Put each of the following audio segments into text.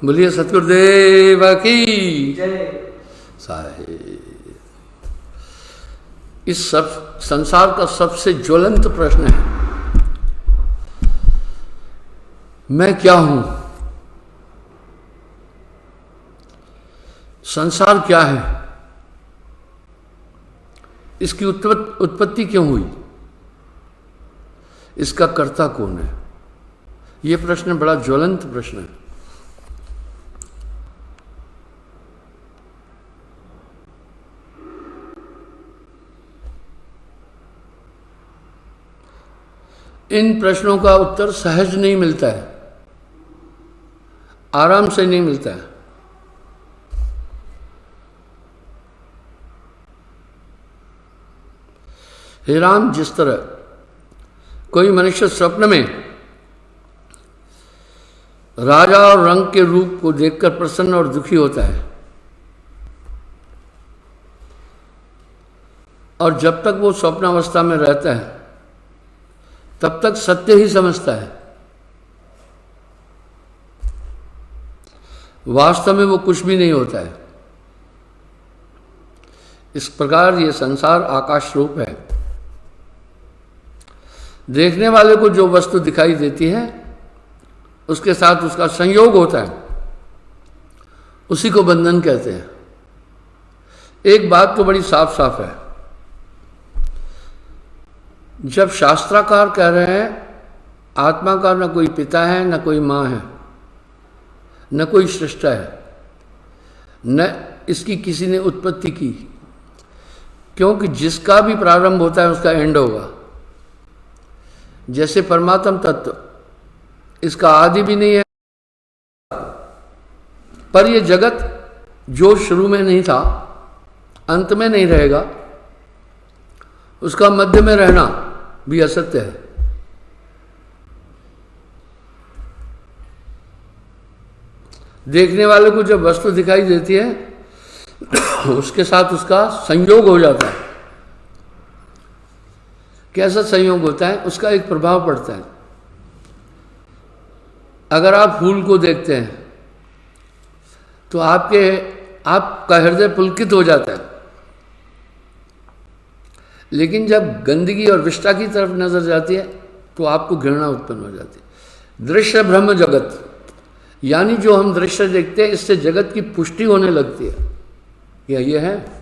बोलिए सतगुरुदेव की साहेब। इस सब संसार का सबसे ज्वलंत प्रश्न है, मैं क्या हूं? संसार क्या है? इसकी उत्पत्ति क्यों हुई? इसका कर्ता कौन है? यह प्रश्न बड़ा ज्वलंत प्रश्न है। इन प्रश्नों का उत्तर सहज नहीं मिलता है, आराम से नहीं मिलता है। हे राम, जिस तरह कोई मनुष्य स्वप्न में राजा और रंग के रूप को देखकर प्रसन्न और दुखी होता है, और जब तक वो स्वप्नावस्था में रहता है तब तक सत्य ही समझता है, वास्तव में वो कुछ भी नहीं होता है। इस प्रकार ये संसार आकाश रूप है। देखने वाले को जो वस्तु दिखाई देती है उसके साथ उसका संयोग होता है, उसी को बंधन कहते हैं। एक बात तो बड़ी साफ साफ है, जब शास्त्राकार कह रहे हैं आत्मा का न कोई पिता है, न कोई मां है, न कोई सृष्टा है, न इसकी किसी ने उत्पत्ति की, क्योंकि जिसका भी प्रारंभ होता है उसका एंड होगा। जैसे परमात्म तत्व, इसका आदि भी नहीं है, पर यह जगत जो शुरू में नहीं था, अंत में नहीं रहेगा, उसका मध्य में रहना भी असत्य है। देखने वाले को जब वस्तु दिखाई देती है उसके साथ उसका संयोग हो जाता है। कैसा संयोग होता है? उसका एक प्रभाव पड़ता है। अगर आप फूल को देखते हैं तो आपका हृदय पुलकित हो जाता है, लेकिन जब गंदगी और विष्ठा की तरफ नजर जाती है तो आपको घृणा उत्पन्न हो जाती है। दृश्य ब्रह्म जगत, यानी जो हम दृश्य देखते हैं इससे जगत की पुष्टि होने लगती है। यह है।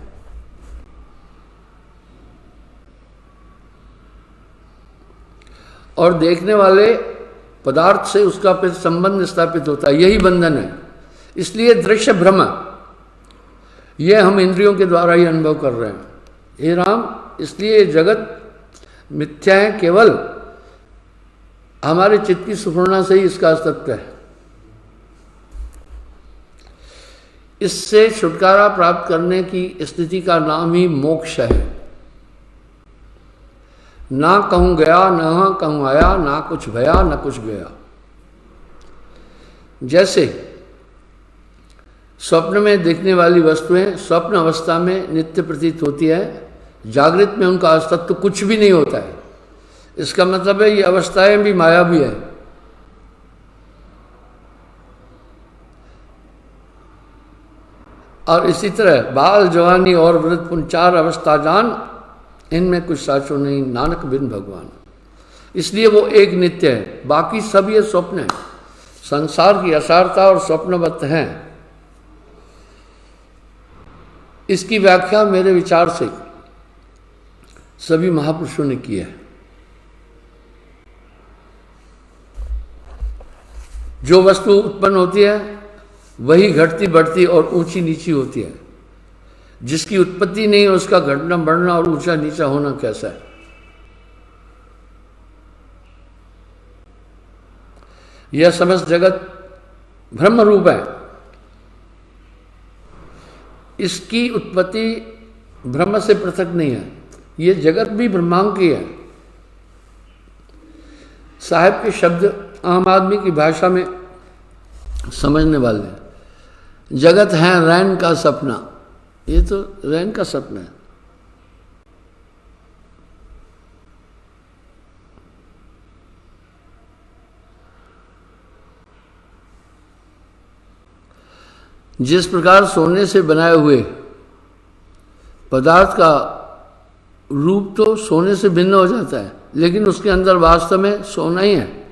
और देखने वाले पदार्थ से उसका फिर संबंध स्थापित होता है, यही बंधन है। इसलिए दृश्य भ्रम, यह हम इंद्रियों के द्वारा ही अनुभव कर रहे हैं। हे राम, इसलिए जगत मिथ्या है, केवल हमारे चित्त की सुपूर्णा से ही इसका अस्तित्व है। इससे छुटकारा प्राप्त करने की स्थिति का नाम ही मोक्ष है। ना कहूं गया, ना कहूं आया, ना कुछ भया, न कुछ गया। जैसे स्वप्न में देखने वाली वस्तुएं स्वप्न अवस्था में नित्य प्रतीत होती है, जागृत में उनका अस्तित्व कुछ भी नहीं होता है। इसका मतलब है ये अवस्थाएं भी माया भी है। और इसी तरह बाल, जवानी और वृद्धपुन, चार अवस्था जान, इनमें कुछ साचो नहीं, नानक बिन भगवान। इसलिए वो एक नित्य है, बाकी सब ये स्वप्न है। संसार की असारता और स्वप्नवत है। इसकी व्याख्या मेरे विचार से सभी महापुरुषों ने की है। जो वस्तु उत्पन्न होती है वही घटती बढ़ती और ऊंची नीची होती है। जिसकी उत्पत्ति नहीं है उसका घटना बढ़ना और ऊंचा नीचा होना कैसा है? यह समस्त जगत ब्रह्म रूप है। इसकी उत्पत्ति ब्रह्म से पृथक नहीं है। यह जगत भी ब्रह्मांड की है। साहिब के शब्द आम आदमी की भाषा में समझने वाले, जगत है रैन का सपना। ये तो रैन का सपना है। जिस प्रकार सोने से बनाए हुए पदार्थ का रूप तो सोने से भिन्न हो जाता है, लेकिन उसके अंदर वास्तव में सोना ही है।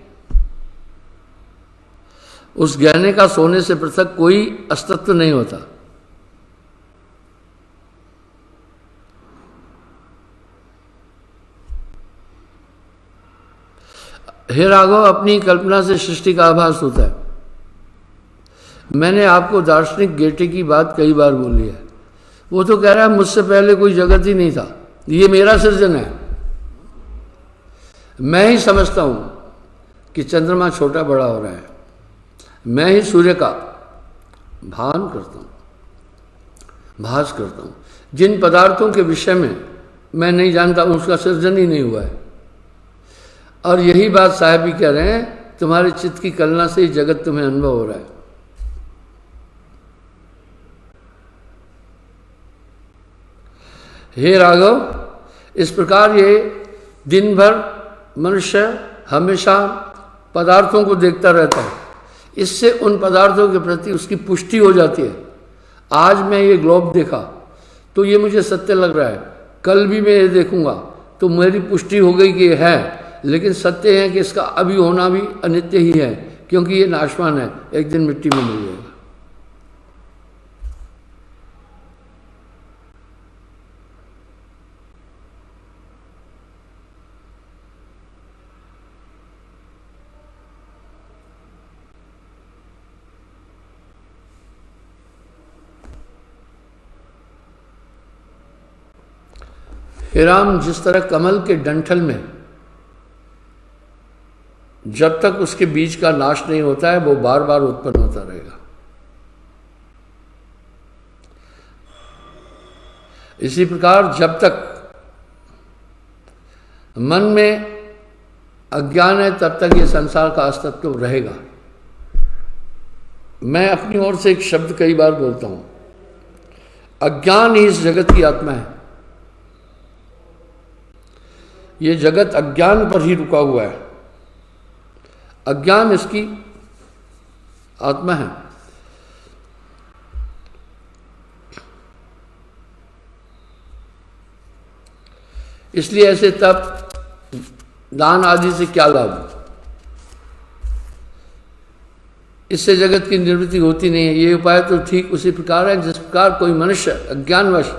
उस गहने का सोने से पृथक कोई अस्तित्व नहीं होता। हे राघव, अपनी कल्पना से सृष्टि का आभास होता है। मैंने आपको दार्शनिक गेटे की बात कई बार बोली है। वो तो कह रहा है मुझसे पहले कोई जगत ही नहीं था, ये मेरा सृजन है। मैं ही समझता हूं कि चंद्रमा छोटा बड़ा हो रहा है, मैं ही सूर्य का भान करता हूं, भास करता हूं। जिन पदार्थों के विषय में मैं नहीं जानता, उसका सृजन ही नहीं हुआ है। और यही बात साहब भी कह रहे हैं, तुम्हारे चित्त की कल्पना से ही जगत तुम्हें अनुभव हो रहा है। हे राघव, इस प्रकार ये दिन भर मनुष्य हमेशा पदार्थों को देखता रहता है। इससे उन पदार्थों के प्रति उसकी पुष्टि हो जाती है। आज मैं ये ग्लोब देखा तो ये मुझे सत्य लग रहा है, कल भी मैं ये देखूंगा तो मेरी पुष्टि हो गई कि ये है। लेकिन सत्य है कि इसका अभी होना भी अनित्य ही है, क्योंकि ये नाशवान है, एक दिन मिट्टी में मिल जाएगा। हे राम, जिस तरह कमल के डंठल में जब तक उसके बीज का नाश नहीं होता है, वो बार बार उत्पन्न होता रहेगा। इसी प्रकार जब तक मन में अज्ञान है, तब तक ये संसार का अस्तित्व रहेगा। मैं अपनी ओर से एक शब्द कई बार बोलता हूं, अज्ञान ही इस जगत की आत्मा है। ये जगत अज्ञान पर ही रुका हुआ है, अज्ञान इसकी आत्मा है। इसलिए ऐसे तप दान आदि से क्या लाभ? इससे जगत की निवृत्ति होती नहीं है। ये उपाय तो ठीक उसी प्रकार है जिस प्रकार कोई मनुष्य अज्ञानवश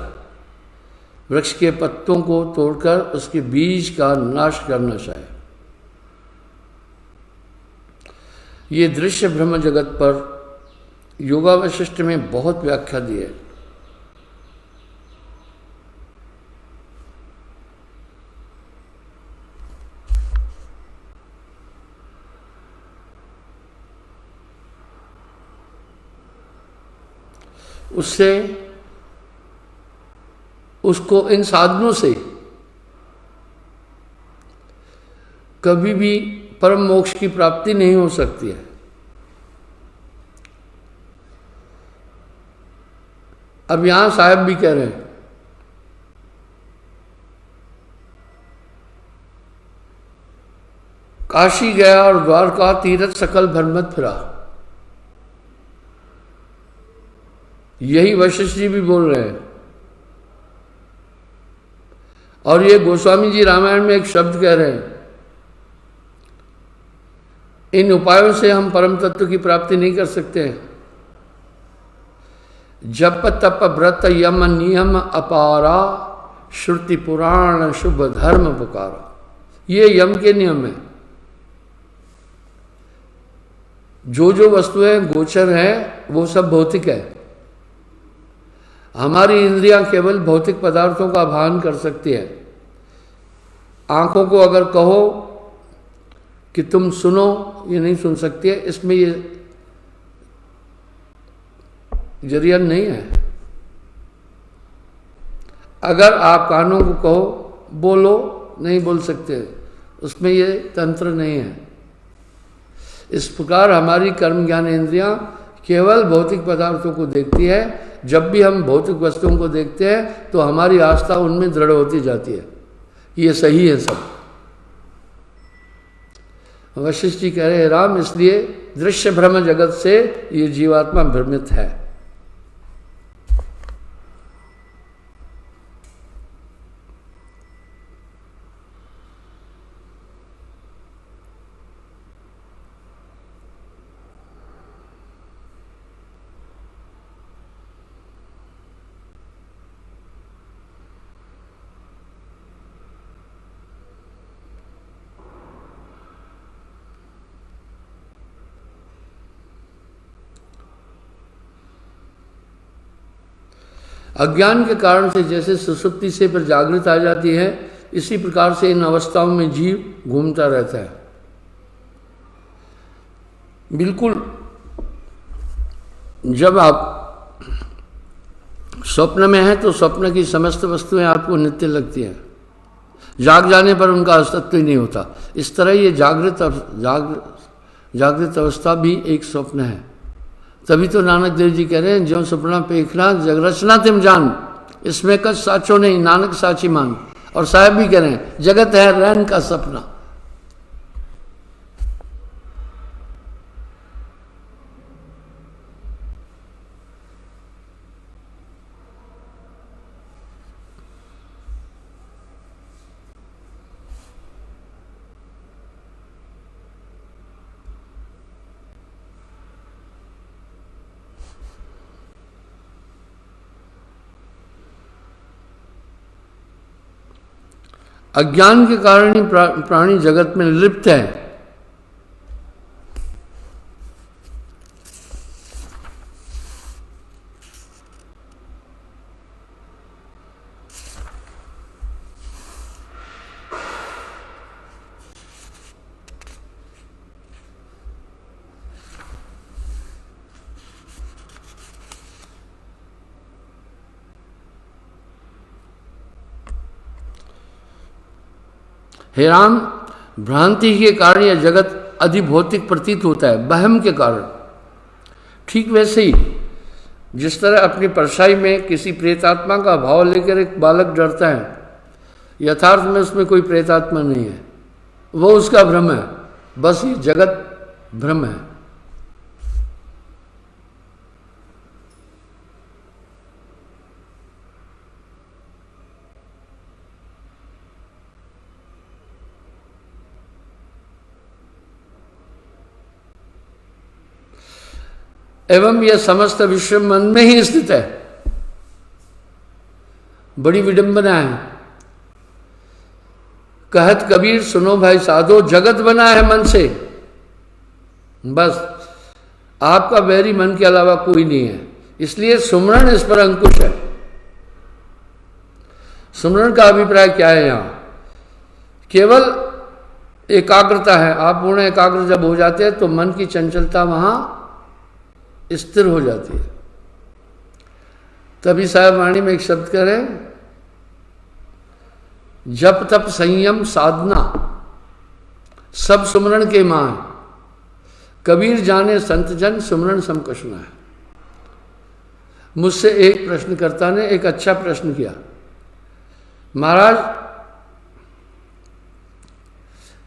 वृक्ष के पत्तों को तोड़कर उसके बीज का नाश करना चाहे। ये दृश्य ब्रह्म जगत पर योगावशिष्ट में बहुत व्याख्या दी है। उससे उसको इन साधनों से कभी भी परम मोक्ष की प्राप्ति नहीं हो सकती है। अब यहां साहब भी कह रहे हैं, काशी गया और द्वारका तीरथ सकल भ्रमत फिरा। यही वशिष्ठ जी भी बोल रहे हैं। और ये गोस्वामी जी रामायण में एक शब्द कह रहे हैं, इन उपायों से हम परम तत्व की प्राप्ति नहीं कर सकते हैं। जप तप व्रत यम नियम अपारा, श्रुति पुराण शुभ धर्म पुकारा। ये यम के नियम है। जो जो वस्तुएं गोचर हैं वो सब भौतिक है। हमारी इंद्रियां केवल भौतिक पदार्थों का भान कर सकती है। आंखों को अगर कहो कि तुम सुनो, ये नहीं सुन सकती है, इसमें ये जरिया नहीं है। अगर आप कानों को कहो बोलो, नहीं बोल सकते, उसमें ये तंत्र नहीं है। इस प्रकार हमारी कर्म ज्ञान इंद्रियां केवल भौतिक पदार्थों को देखती है। जब भी हम भौतिक वस्तुओं को देखते हैं तो हमारी आस्था उनमें दृढ़ होती जाती है, ये सही है सब। वशिष्ठ जी कह रहे हैं, राम, इसलिए दृश्य भ्रम जगत से ये जीवात्मा भ्रमित है। अज्ञान के कारण से जैसे सुसुप्ति से पर जागृत आ जाती है, इसी प्रकार से इन अवस्थाओं में जीव घूमता रहता है। बिल्कुल जब आप स्वप्न में हैं तो स्वप्न की समस्त वस्तुएं आपको नित्य लगती हैं, जाग जाने पर उनका अस्तित्व ही नहीं होता। इस तरह ये जागृत अवस्था भी एक स्वप्न है। तभी तो नानक देव जी कह रहे हैं, ज्यों सपना पेखना जग रचना तिम जान, इसमें कछ साचो नहीं नानक साची मान। और साहब भी कह रहे हैं, जगत है रैन का सपना। अज्ञान के कारण ही प्राणी जगत में लिप्त है। हे राम, भ्रांति के कारण यह जगत अधिभौतिक प्रतीत होता है, वहम के कारण। ठीक वैसे ही जिस तरह अपनी परछाई में किसी प्रेतात्मा का भाव लेकर एक बालक डरता है, यथार्थ में उसमें कोई प्रेतात्मा नहीं है, वो उसका भ्रम है। बस ये जगत भ्रम है। एवं यह समस्त विश्व मन में ही स्थित है। बड़ी विडंबना है। कहत कबीर सुनो भाई साधो, जगत बना है मन से। बस आपका बैरी मन के अलावा कोई नहीं है, इसलिए सुमरण इस पर अंकुश है। सुमरण का अभिप्राय क्या है? यहां केवल एकाग्रता है। आप पूर्ण एकाग्र जब हो जाते हैं तो मन की चंचलता वहां स्थिर हो जाती है। तभी साहेब वाणी में एक शब्द करें, जप तप संयम साधना सब सुमरण के मां है। कबीर जाने संत जन सुमरण सम कछु न है। मुझसे एक प्रश्नकर्ता ने एक अच्छा प्रश्न किया, महाराज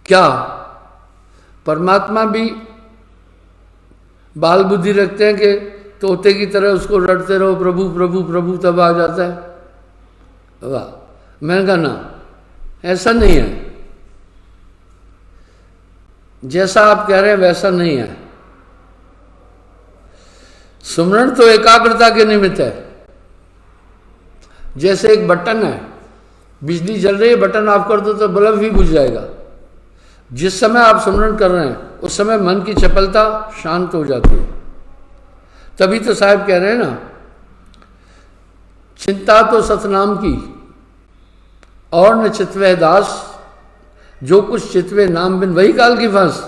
क्या परमात्मा भी बाल बुद्धि रखते हैं कि तोते की तरह उसको रटते रहो प्रभु प्रभु प्रभु तब आ जाता है? वाह! मैंने कहा ना, ऐसा नहीं है। जैसा आप कह रहे हैं वैसा नहीं है। सुमरण तो एकाग्रता के निमित्त है। जैसे एक बटन है, बिजली जल रही है, बटन ऑफ कर दो तो बल्ब भी बुझ जाएगा। जिस समय आप सुमरण कर रहे हैं उस समय मन की चपलता शांत हो जाती है। तभी तो साहब कह रहे हैं ना, चिंता तो सतनाम की और न चितवे दास, जो कुछ चितवे नाम बिन वही काल की फांस।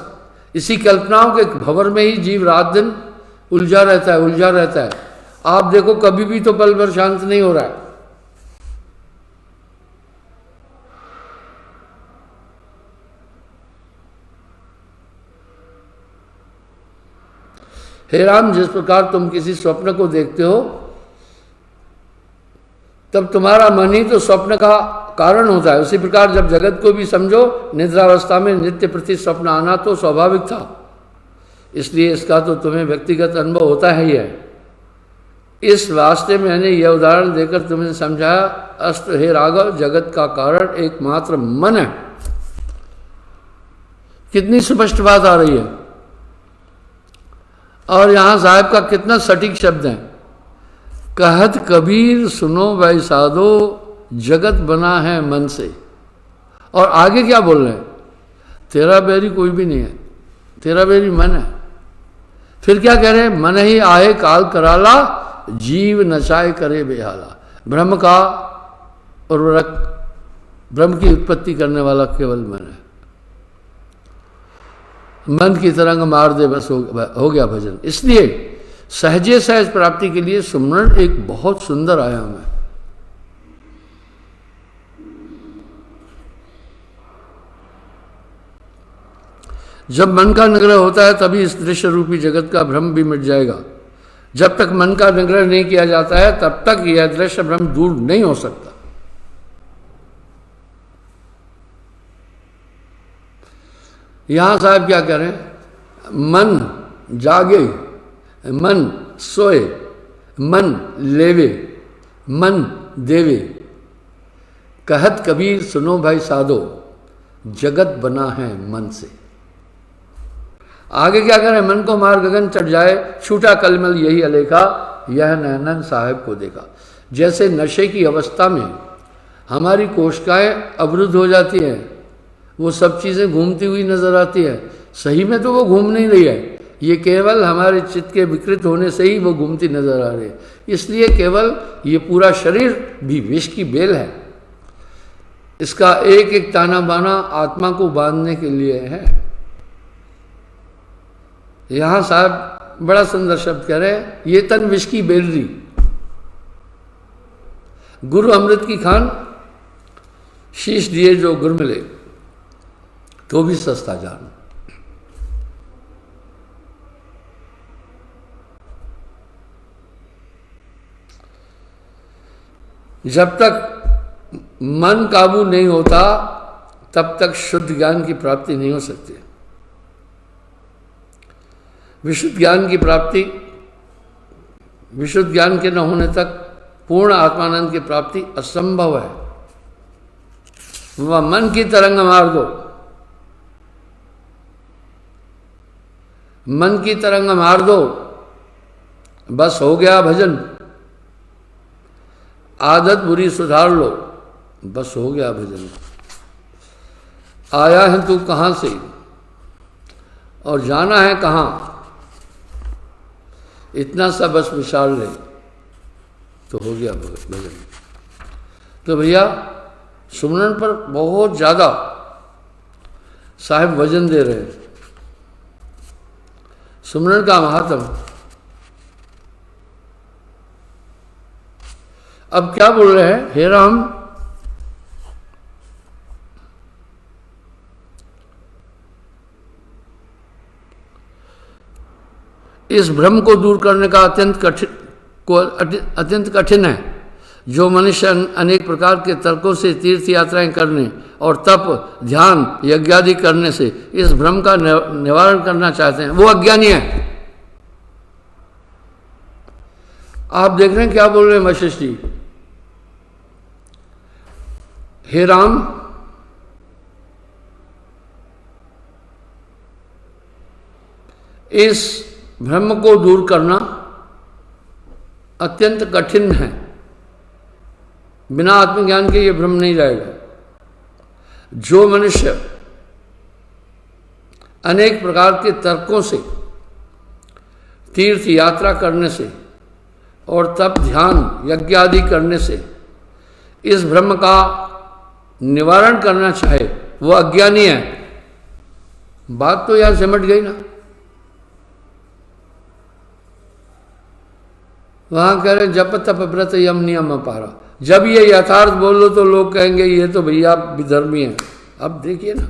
इसी कल्पनाओं के भंवर में ही जीव रात दिन उलझा रहता है। आप देखो कभी भी तो पल भर शांत नहीं हो रहा है। हे राम, जिस प्रकार तुम किसी स्वप्न को देखते हो तब तुम्हारा मन ही तो स्वप्न का कारण होता है। उसी प्रकार जब जगत को भी समझो, निद्रावस्था में नित्य प्रति स्वप्न आना तो स्वाभाविक था, इसलिए इसका तो तुम्हें व्यक्तिगत अनुभव होता है ही है। इस वास्ते मैंने यह उदाहरण देकर तुम्हें समझाया, अस्त हे राघव, जगत का कारण एकमात्र मन है। कितनी स्पष्ट बात आ रही है। और यहां साहब का कितना सटीक शब्द है, कहत कबीर सुनो भाई साधो, जगत बना है मन से। और आगे क्या बोल रहे हैं? तेरा बैरी कोई भी नहीं है, तेरा बैरी मन है। फिर क्या कह रहे हैं? मन ही आए काल कराला, जीव नचाए करे बेहाला। ब्रह्म का उर्वरक, ब्रह्म की उत्पत्ति करने वाला केवल मन है। मन की तरंग मार दे बस हो गया भजन। इसलिए सहजे सहज प्राप्ति के लिए सुमरण एक बहुत सुंदर आयाम है। जब मन का निग्रह होता है तभी इस दृश्य रूपी जगत का भ्रम भी मिट जाएगा। जब तक मन का निग्रह नहीं किया जाता है तब तक यह दृश्य भ्रम दूर नहीं हो सकता। यहां साहब क्या कह रहे हैं? मन जागे, मन सोए, मन लेवे, मन देवे, कहत कबीर सुनो भाई साधो, जगत बना है मन से। आगे क्या करें? मन को मार गगन चढ़ जाए, छूटा कलमल यही अलेखा, यह नैनन साहिब को देखा। जैसे नशे की अवस्था में हमारी कोशिकाएं अवरुद्ध हो जाती हैं, वो सब चीज़ें घूमती हुई नजर आती है, सही में तो वो घूम नहीं रही है, ये केवल हमारे चित्त के विकृत होने से ही वो घूमती नजर आ रही है। इसलिए केवल ये पूरा शरीर भी विष की बेल है, इसका एक एक ताना बाना आत्मा को बांधने के लिए है। यहां साहब बड़ा सुंदर शब्द कह रहे हैं, ये तन विष की बेलरी, गुरु अमृत की खान, शीश दिए जो गुर मिले तो भी सस्ता जान। जब तक मन काबू नहीं होता तब तक शुद्ध ज्ञान की प्राप्ति नहीं हो सकती। विशुद्ध ज्ञान की प्राप्ति, विशुद्ध ज्ञान के न होने तक पूर्ण आत्मानंद की प्राप्ति असंभव है। वह मन की तरंग मार दो, मन की तरंग मार दो, बस हो गया भजन। आदत बुरी सुधार लो, बस हो गया भजन। आया है तू कहां से और जाना है कहां, इतना सा बस विचार ले तो हो गया भजन। तो भैया सुमरन पर बहुत ज्यादा साहिब वजन दे रहे हैं। सुमरन का महात्म। अब क्या बोल रहे हैं? हे राम, इस भ्रम को दूर करने का अत्यंत कठिन है। जो मनुष्य अनेक प्रकार के तर्कों से तीर्थ यात्राएं करने और तप, ध्यान, यज्ञादि करने से इस भ्रम का निवारण करना चाहते हैं, वो अज्ञानी है। आप देख रहे हैं क्या बोल रहे हैं वशिष्ठ जी? हे राम, इस भ्रम को दूर करना अत्यंत कठिन है। बिना आत्मज्ञान के ये भ्रम नहीं जाएगा। जो मनुष्य अनेक प्रकार के तर्कों से, तीर्थ यात्रा करने से और तप, ध्यान, यज्ञ आदि करने से इस भ्रम का निवारण करना चाहे, वो अज्ञानी है। बात तो यहां सिमट गई ना। वहां कह रहे जप तप व्रत यम नियम अपारा। जब ये यथार्थ बोलो तो लोग कहेंगे ये तो भैया विधर्मी है। अब देखिए ना,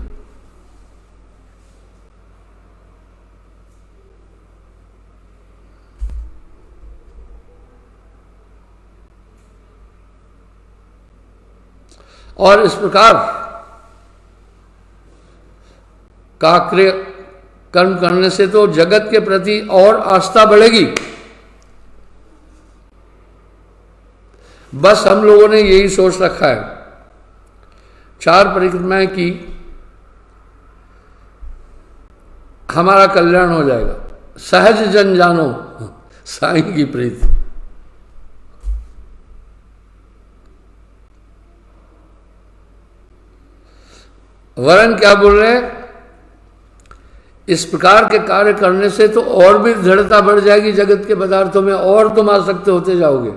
और इस प्रकार का कर्म करने से तो जगत के प्रति और आस्था बढ़ेगी। बस हम लोगों ने यही सोच रखा है, 4 परिक्रमाएं की, हमारा कल्याण हो जाएगा। सहज जन जानो साईं की प्रीति। वरन क्या बोल रहे हैं? इस प्रकार के कार्य करने से तो और भी दृढ़ता बढ़ जाएगी जगत के पदार्थों में, और तुम आसक्त होते जाओगे।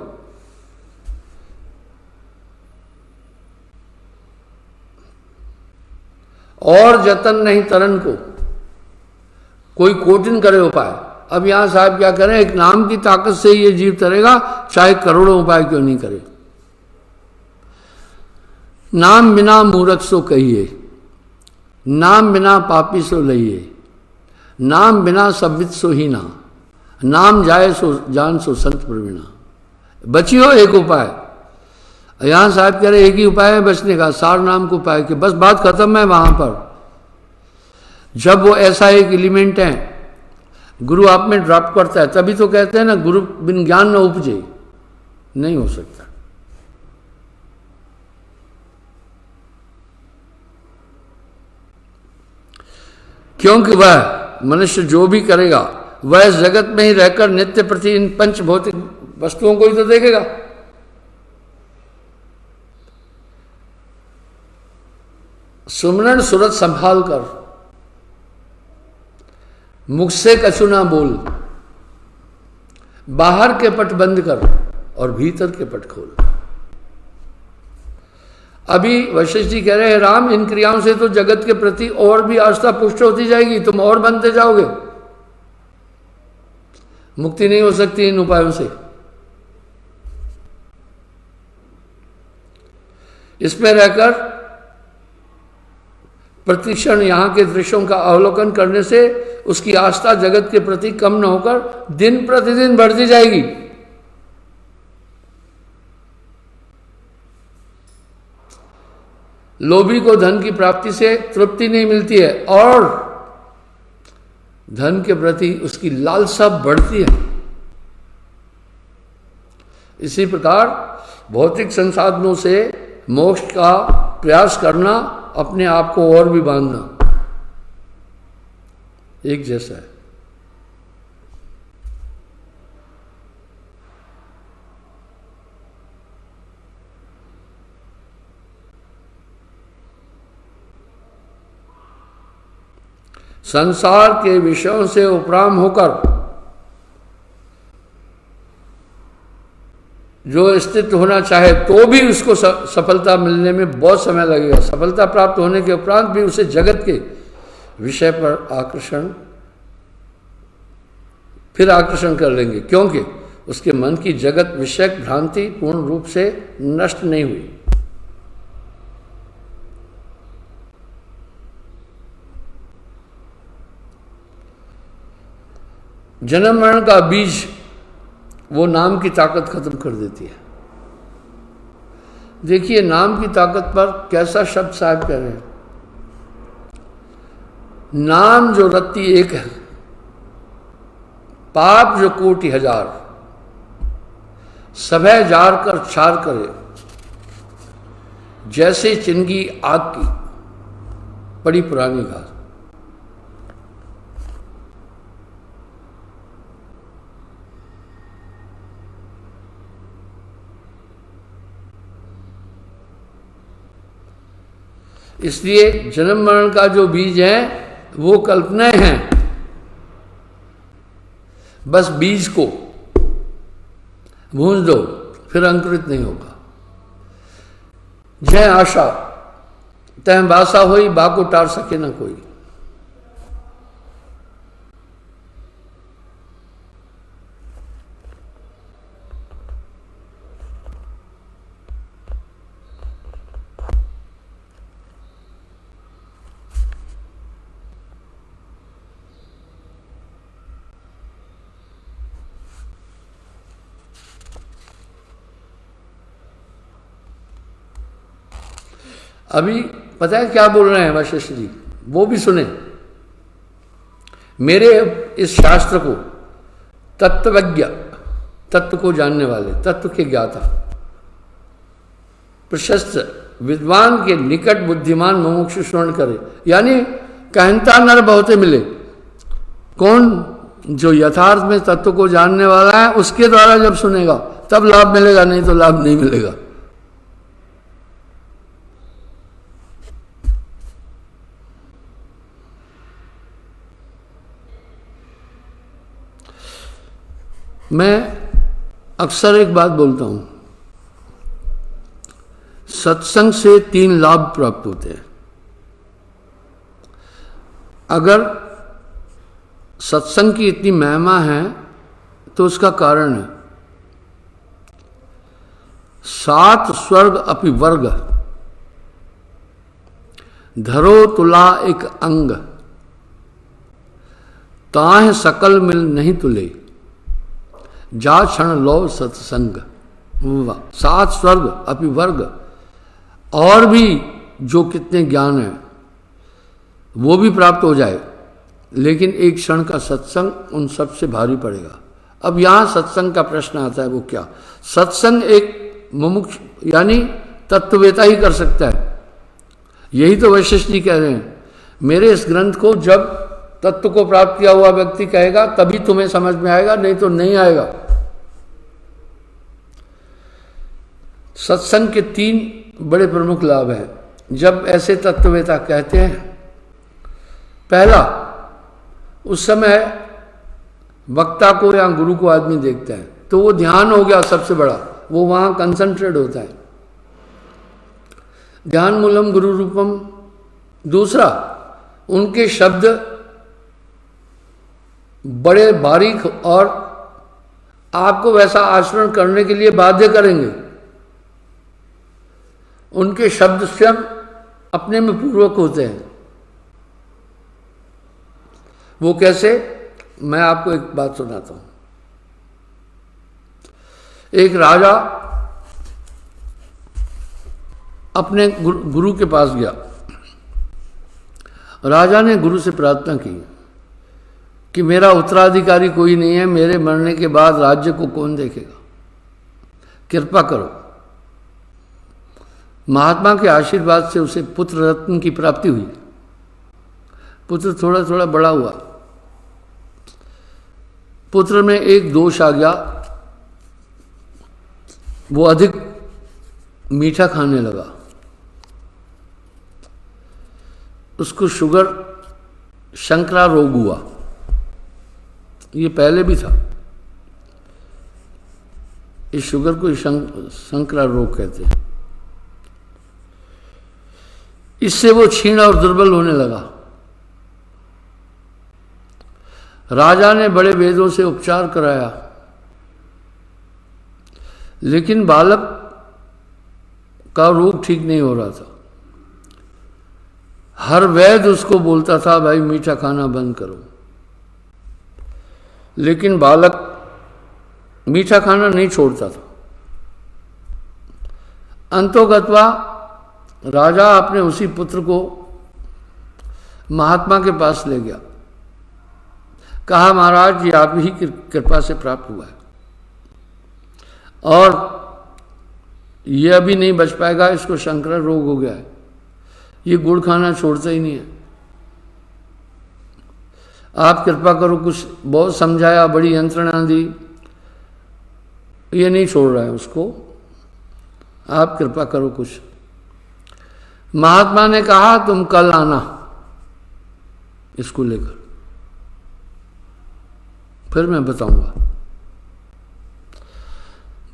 और जतन नहीं तरन को, कोई कोटिन करे उपाय। अब यहां साहब क्या करें, एक नाम की ताकत से ये जीव तरेगा, चाहे करोड़ों उपाय क्यों नहीं करे। नाम बिना मूर्ख सो कहिए, नाम बिना पापी सो लइए, नाम बिना सवित सो ही ना, नाम जाए सो जान सो संत प्रवीणा। बचियो एक उपाय। यहां साहब कह रहे एक ही उपाय है बचने का, सार नाम को पाए कि बस बात खत्म है। वहां पर जब वो ऐसा एक एलिमेंट है, गुरु आप में ड्रॉप करता है, तभी तो कहते हैं ना गुरु बिन ज्ञान न उपजे, नहीं हो सकता। क्योंकि वह मनुष्य जो भी करेगा वह इस जगत में ही रहकर नित्य प्रति इन पंच भौतिक वस्तुओं को ही तो देखेगा। सुमरण सुरत संभाल कर, मुख से कछु ना बोल, बाहर के पट बंद कर और भीतर के पट खोल। अभी वशिष्ठ जी कह रहे हैं राम, इन क्रियाओं से तो जगत के प्रति और भी आस्था पुष्ट होती जाएगी, तुम और बनते जाओगे, मुक्ति नहीं हो सकती इन उपायों से। इसमें रहकर प्रतिक्षण यहां के दृश्यों का अवलोकन करने से उसकी आस्था जगत के प्रति कम न होकर दिन प्रतिदिन बढ़ती जाएगी। लोभी को धन की प्राप्ति से तृप्ति नहीं मिलती है और धन के प्रति उसकी लालसा बढ़ती है। इसी प्रकार भौतिक संसाधनों से मोक्ष का प्रयास करना अपने आप को और भी बांधना एक जैसा है। संसार के विषयों से उपराम होकर जो स्थित होना चाहे तो भी उसको सफलता मिलने में बहुत समय लगेगा। सफलता प्राप्त होने के उपरांत भी उसे जगत के विषय पर आकर्षण कर लेंगे, क्योंकि उसके मन की जगत विषयक भ्रांति पूर्ण रूप से नष्ट नहीं हुई। जन्म मरण का बीज वो नाम की ताकत खत्म कर देती है। देखिए नाम की ताकत पर कैसा शब्द साहब कह रहे हैं, नाम जो रत्ती एक है, पाप जो कोटि हजार, सभय जार कर छार करे, जैसे चिंगी आग की बड़ी पुरानी घास। इसलिए जन्म मरण का जो बीज है वो कल्पनाएं हैं, बस बीज को भूंज दो फिर अंकुरित नहीं होगा। जय आशा तय बासा होई, बाको टार सके ना कोई। अभी पता है क्या बोल रहे हैं वशिष्ठ जी, वो भी सुने। मेरे इस शास्त्र को तत्वज्ञ, तत्व को जानने वाले, तत्व के ज्ञाता, प्रशस्त विद्वान के निकट बुद्धिमान मुमुक्षु श्रवण करे। यानी कहता नर बहुते मिले। कौन? जो यथार्थ में तत्व को जानने वाला है, उसके द्वारा जब सुनेगा तब लाभ मिलेगा, नहीं तो लाभ नहीं मिलेगा। मैं अक्सर एक बात बोलता हूं, सत्संग से 3 लाभ प्राप्त होते हैं। अगर सत्संग की इतनी महिमा है तो उसका कारण है, 7 स्वर्ग अपि वर्ग, धरो तुला एक अंग, ताह सकल मिल नहीं तुले, जा क्षण लो सत्संग। 7 स्वर्ग अपि वर्ग, और भी जो कितने ज्ञान है वो भी प्राप्त हो जाए, लेकिन एक क्षण का सत्संग उन सब से भारी पड़ेगा। अब यहां सत्संग का प्रश्न आता है, वो क्या? सत्संग एक मुमुक्ष यानी तत्ववेता ही कर सकता है। यही तो वशिष्ठ जी कह रहे हैं, मेरे इस ग्रंथ को जब तत्व को प्राप्त किया हुआ व्यक्ति कहेगा तभी तुम्हें समझ में आएगा, नहीं तो नहीं आएगा। सत्संग के 3 बड़े प्रमुख लाभ हैं जब ऐसे तत्ववेता कहते हैं। पहला, उस समय वक्ता को या गुरु को आदमी देखता है तो वो ध्यान हो गया सबसे बड़ा, वो वहां कंसंट्रेट होता है, ध्यान मूलम गुरु रूपम। दूसरा, उनके शब्द बड़े बारीक और आपको वैसा आचरण करने के लिए बाध्य करेंगे। उनके शब्द स्वयं अपने में पूर्वक होते हैं। वो कैसे? मैं आपको एक बात सुनाता हूं। एक राजा अपने गुरु के पास गया। राजा ने गुरु से प्रार्थना की कि मेरा उत्तराधिकारी कोई नहीं है, मेरे मरने के बाद राज्य को कौन देखेगा, कृपा करो। महात्मा के आशीर्वाद से उसे पुत्र रत्न की प्राप्ति हुई। पुत्र थोड़ा थोड़ा बड़ा हुआ। पुत्र में एक दोष आ गया, वो अधिक मीठा खाने लगा। उसको शुगर शंकरा रोग हुआ। ये पहले भी था। इस शुगर को शंकरा रोग कहते हैं। इससे वो क्षीण और दुर्बल होने लगा। राजा ने बड़े वेदों से उपचार कराया, लेकिन बालक का रोग ठीक नहीं हो रहा था। हर वैद्य उसको बोलता था भाई मीठा खाना बंद करो, लेकिन बालक मीठा खाना नहीं छोड़ता था। अंतोगत्वा राजा अपने उसी पुत्र को महात्मा के पास ले गया। कहा, महाराज ये आप ही की कृपा से प्राप्त हुआ है और ये अभी नहीं बच पाएगा, इसको शंकरा रोग हो गया है, ये गुड़ खाना छोड़ता ही नहीं है। आप कृपा करो। कुछ बहुत समझाया, बड़ी यंत्रणा दी, ये नहीं छोड़ रहा है उसको, आप कृपा करो कुछ। महात्मा ने कहा तुम कल आना इसको लेकर, फिर मैं बताऊंगा।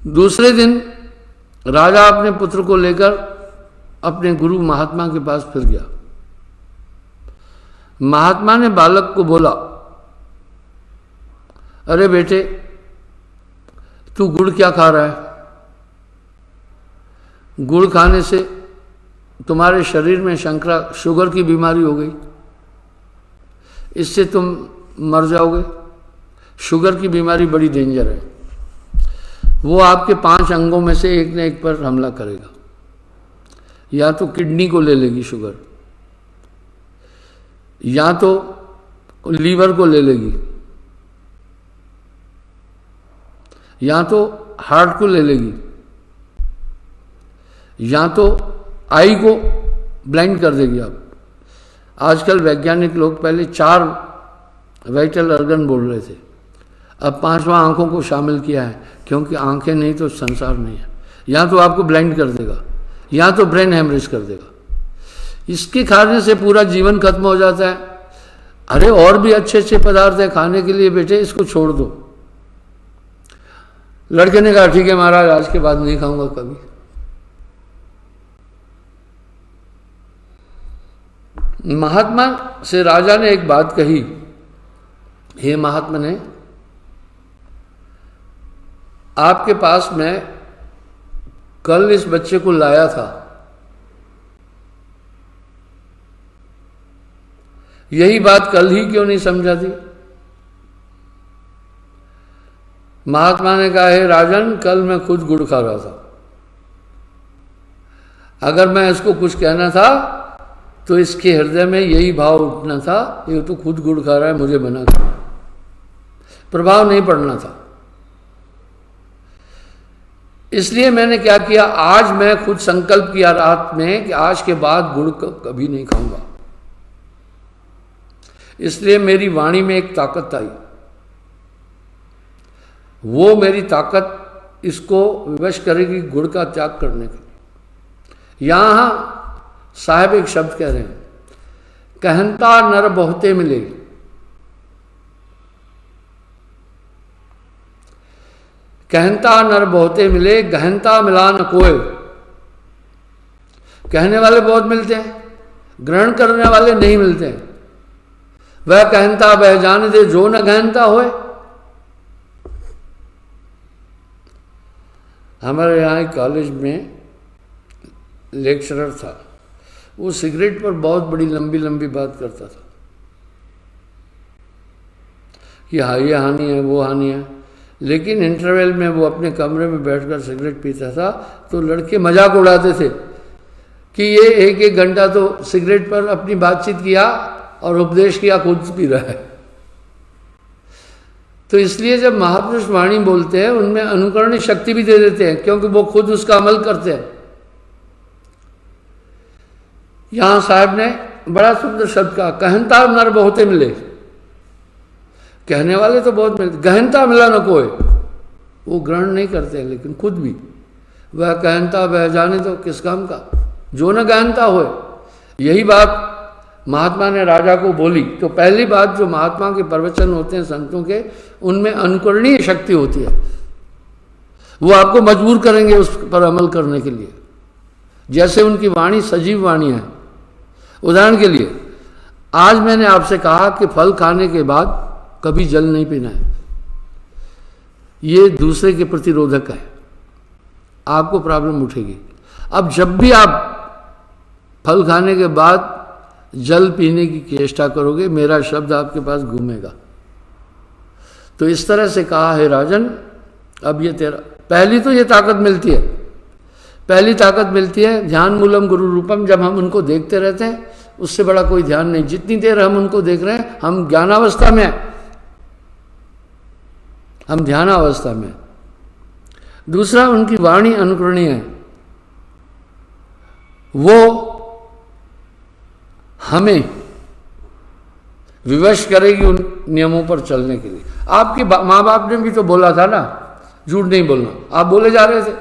दूसरे दिन राजा अपने पुत्र को लेकर अपने गुरु महात्मा के पास फिर गया। महात्मा ने बालक को बोला, अरे बेटे तू गुड़ क्या खा रहा है? गुड़ खाने से तुम्हारे शरीर में शुगर की बीमारी हो गई, इससे तुम मर जाओगे। शुगर की बीमारी बड़ी डेंजर है, वो आपके 5 अंगों में से एक न एक पर हमला करेगा। या तो किडनी को ले लेगी शुगर, या तो लीवर को ले लेगी, या तो हार्ट को ले लेगी, या तो आई को ब्लाइंड कर देगी। आप आजकल वैज्ञानिक लोग पहले 4 वाइटल ऑर्गन बोल रहे थे, अब 5वां आंखों को शामिल किया है, क्योंकि आंखें नहीं तो संसार नहीं है। या तो आपको ब्लाइंड कर देगा, या तो ब्रेन हेमरेज कर देगा। इसके खाने से पूरा जीवन खत्म हो जाता है। अरे और भी अच्छे अच्छे पदार्थ है खाने के लिए बेटे, इसको छोड़ दो। लड़के ने कहा ठीक है महाराज, आज के बाद नहीं खाऊंगा कभी। महात्मा से राजा ने एक बात कही, हे महात्मा ने, आपके पास मैं कल इस बच्चे को लाया था, यही बात कल ही क्यों नहीं समझा दी? महात्मा ने कहा, हे राजन, कल मैं खुद गुड़ खा रहा था, अगर मैं इसको कुछ कहना था तो इसके हृदय में यही भाव उठना था, ये तो खुद गुड़ खा रहा है, मुझे मना कर, प्रभाव नहीं पड़ना था। इसलिए मैंने क्या किया, आज मैं खुद संकल्प किया रात में कि आज के बाद गुड़ कभी नहीं खाऊंगा। इसलिए मेरी वाणी में एक ताकत आई, वो मेरी ताकत इसको विवश करेगी गुड़ का त्याग करने के लिए। यहां साहब एक शब्द कह रहे हैं, कहनता नर बहुते मिले, कहनता नर बहुते मिले, गहनता मिला न कोय। कहने वाले बहुत मिलते हैं, ग्रहण करने वाले नहीं मिलते हैं। वह कहनता वह जाने दे जो न गहनता होए। हमारे यहाँ कॉलेज में लेक्चरर था, वो सिगरेट पर बहुत बड़ी लंबी लंबी बात करता था कि हाँ ये हानि है, वो हानि है, लेकिन इंटरवल में वो अपने कमरे में बैठकर सिगरेट पीता था तो लड़के मजाक उड़ाते थे कि ये एक एक घंटा तो सिगरेट पर अपनी बातचीत किया और उपदेश किया, खुद पी रहा है। तो इसलिए जब महापुरुष वाणी बोलते हैं उनमें अनुकरणीय शक्ति भी दे देते हैं, क्योंकि वो खुद उसका अमल करते हैं। यहां साहब ने बड़ा सुंदर शब्द कहा, कहनता नर बहुते मिले, कहने वाले तो बहुत मिलते, गहनता मिला न कोई। वो ग्रहण नहीं करते हैं, लेकिन खुद भी वह कहनता वह जाने तो किस काम का, जो न गहनता होए। यही बात महात्मा ने राजा को बोली। तो पहली बात, जो महात्मा के प्रवचन होते हैं संतों के, उनमें अनुकरणीय शक्ति होती है, वो आपको मजबूर करेंगे उस पर अमल करने के लिए। जैसे उनकी वाणी सजीव वाणी है। उदाहरण के लिए, आज मैंने आपसे कहा कि फल खाने के बाद कभी जल नहीं पीना है, ये दूसरे के प्रतिरोधक है, आपको प्रॉब्लम उठेगी। अब जब भी आप फल खाने के बाद जल पीने की चेष्टा करोगे, मेरा शब्द आपके पास घूमेगा। तो इस तरह से कहा, है राजन, अब ये तेरा, पहली तो ये ताकत मिलती है, पहली ताकत मिलती है ध्यान मूलम गुरु रूपम। जब हम उनको देखते रहते हैं, उससे बड़ा कोई ध्यान नहीं। जितनी देर हम उनको देख रहे हैं, हम ज्ञानावस्था में हैं, हम ध्यानावस्था में। दूसरा, उनकी वाणी अनुकरणीय है, वो हमें विवश करेगी उन नियमों पर चलने के लिए। आपके माँ बाप ने भी तो बोला था ना, झूठ नहीं बोलना, आप बोले जा रहे थे।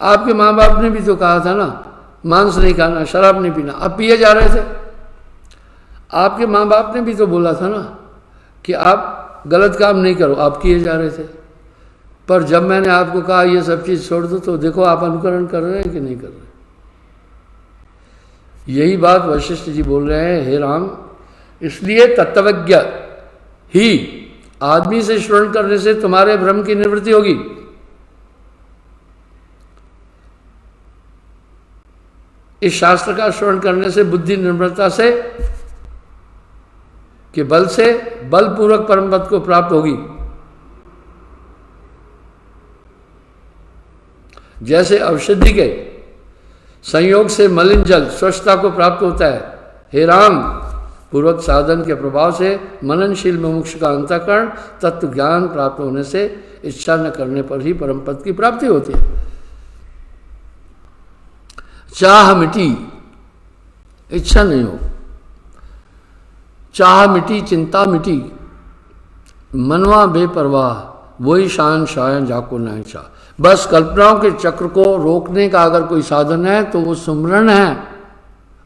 आपके माँ बाप ने भी तो कहा था ना, मांस नहीं खाना, शराब नहीं पीना, आप पिए जा रहे थे। आपके माँ बाप ने भी तो बोला था ना कि आप गलत काम नहीं करो, आप किए जा रहे थे। पर जब मैंने आपको कहा ये सब चीज़ छोड़ दो, तो देखो आप अनुकरण कर रहे हैं कि नहीं कर रहे। यही बात वशिष्ठ जी बोल रहे हैं, हे राम, इसलिए तत्वज्ञ ही आदमी से श्रवण करने से तुम्हारे भ्रम की निवृत्ति होगी। इस शास्त्र का श्रवण करने से बुद्धि निर्मलता से के बल से बलपूर्वक परम पद को प्राप्त होगी। जैसे औषधि के संयोग से मलिन जल स्वच्छता को प्राप्त होता है, हे राम, पूर्वक साधन के प्रभाव से मननशील मुमुक्ष का अंतःकरण तत्व ज्ञान प्राप्त होने से इच्छा न करने पर ही परम पद की प्राप्ति होती है। चाह मिटी, इच्छा नहीं हो, चाह मिटी, चिंता मिटी, मनवा बेपरवाह, वही शान शायन जाको न चाह। बस कल्पनाओं के चक्र को रोकने का अगर कोई साधन है तो वो सुमरण है,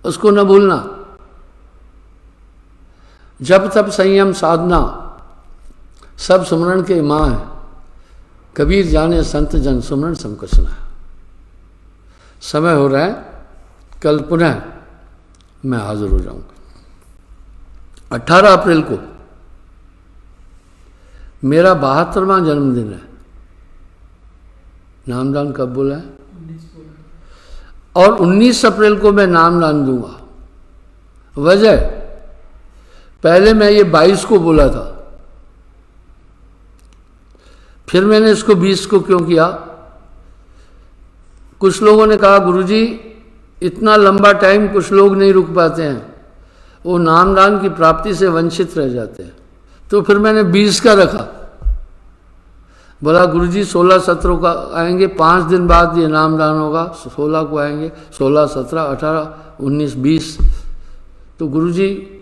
उसको न भूलना। जब तब संयम साधना सब सुमरण के माँ है। कबीर जाने संत जन सुमरण संकसना। समय हो रहा है, कल पुनः मैं हाजिर हो जाऊंगा। 18 अप्रैल को मेरा 72वां जन्मदिन है। नामदान कब बोला है? और 19 अप्रैल को मैं नामदान दूंगा। वजह, पहले मैं ये 22 को बोला था, फिर मैंने इसको 20 को क्यों किया? कुछ लोगों ने कहा गुरुजी इतना लंबा टाइम कुछ लोग नहीं रुक पाते हैं, वो नामदान की प्राप्ति से वंचित रह जाते हैं। तो फिर मैंने 20 का रखा। बोला गुरुजी 16-17 का आएंगे, 5 दिन बाद ये नामदान होगा, 16 को आएंगे, 16, 17, 18, 19, 20। तो गुरुजी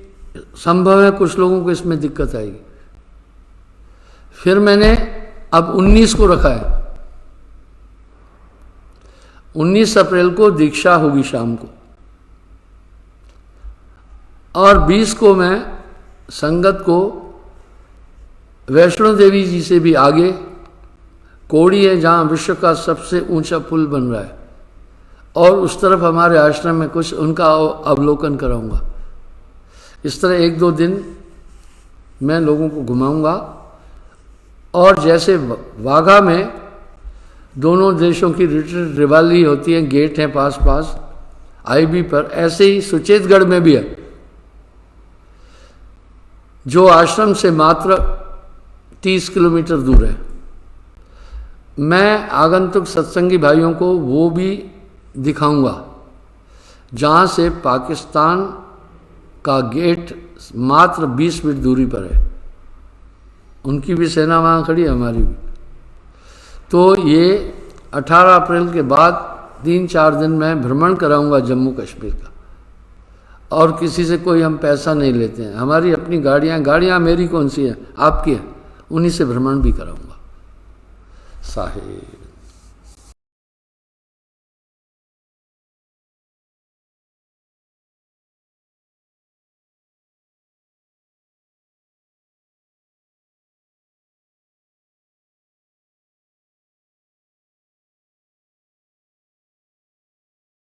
संभव है कुछ लोगों को इसमें दिक्कत आएगी। फिर मैंने अब 19 को रखा है। 19 अप्रैल को दीक्षा होगी शाम को, और 20 को मैं संगत को वैष्णो देवी जी से भी आगे कोड़ी है, जहाँ विश्व का सबसे ऊंचा पुल बन रहा है, और उस तरफ हमारे आश्रम में कुछ उनका अवलोकन कराऊंगा। इस तरह 1-2 दिन मैं लोगों को घुमाऊंगा। और जैसे वाघा में दोनों देशों की रिट्रीट रिवाली होती है, गेट हैं पास पास आईबी पर, ऐसे ही सुचेतगढ़ में भी है, जो आश्रम से मात्र 30 किलोमीटर दूर है। मैं आगंतुक सत्संगी भाइयों को वो भी दिखाऊंगा जहाँ से पाकिस्तान का गेट मात्र 20 फीट दूरी पर है। उनकी भी सेना वहाँ खड़ी है, हमारी भी। तो ये 18 अप्रैल के बाद 3-4 दिन मैं भ्रमण कराऊंगा जम्मू कश्मीर का, और किसी से कोई हम पैसा नहीं लेते हैं। हमारी अपनी गाड़ियाँ मेरी कौन सी हैं, आपकी हैं, उन्हीं से भ्रमण भी कराऊंगा। साहिब।